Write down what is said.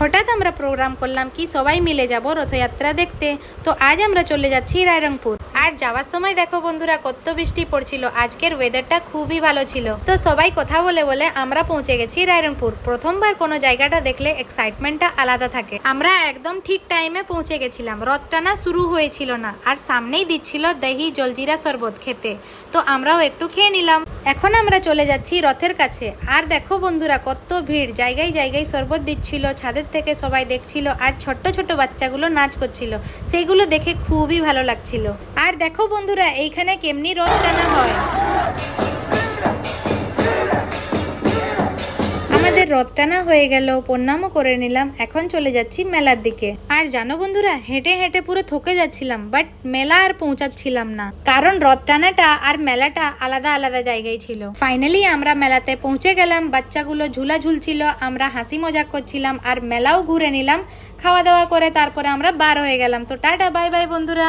হঠাৎ আমরা প্রোগ্রাম করলাম কি সবাই মিলে যাব রথযাত্রা দেখতে। তো আজ আমরা চলে যাচ্ছি রায়রংপুর। আর যাওয়ার সময় দেখো বন্ধুরা কত বৃষ্টি পড়ছিল, আজকের ওয়েদারটা খুবই ভালো ছিল। তো সবাই কথা বলে বলে আমরা পৌঁছে গেছি রায়রংপুর। প্রথমবার কোনো জায়গাটা দেখলে এক্সাইটমেন্টটা আলাদা থাকে। আমরা একদম ঠিক টাইমে পৌঁছে গেছিলাম, রথ টানা শুরু হয়েছিল না, আর সামনেই দিচ্ছিল দহি জলজিরা শরবত খেতে। তো আমরাও একটু খেয়ে নিলাম। এখন আমরা চলে যাচ্ছি রথের কাছে। আর দেখো বন্ধুরা কত ভিড়, জায়গায় জায়গায় শরবত দিচ্ছিল, ছাদের থেকে সবাই দেখছিল, আর ছোট্ট ছোট্ট বাচ্চাগুলো নাচ করছিল, সেইগুলো দেখে খুবই ভালো লাগছিল। আর দেখো বন্ধুরা এইখানে কেমনি রথ টানা হয়। আমাদের রথ টানা হয়ে গেল, প্রণামও করে নিলাম। এখন চলে যাচ্ছি মেলার দিকে। আর জানো বন্ধুরা হেঁটে হেঁটে পুরো থকে যাচ্ছিলাম, বাট মেলা আর পৌঁছাচ্ছিলাম না, কারণ রথ টানাটা আর মেলাটা আলাদা আলাদা জায়গায় ছিল। ফাইনালি আমরা মেলাতে পৌঁছে গেলাম। বাচ্চাগুলো ঝুলা ঝুলছিল, আমরা হাসি মজাক করছিলাম, আর মেলাও ঘুরে নিলাম। খাওয়া দাওয়া করে তারপরে আমরা বার হয়ে গেলাম। তো টাটা বাই বাই বন্ধুরা।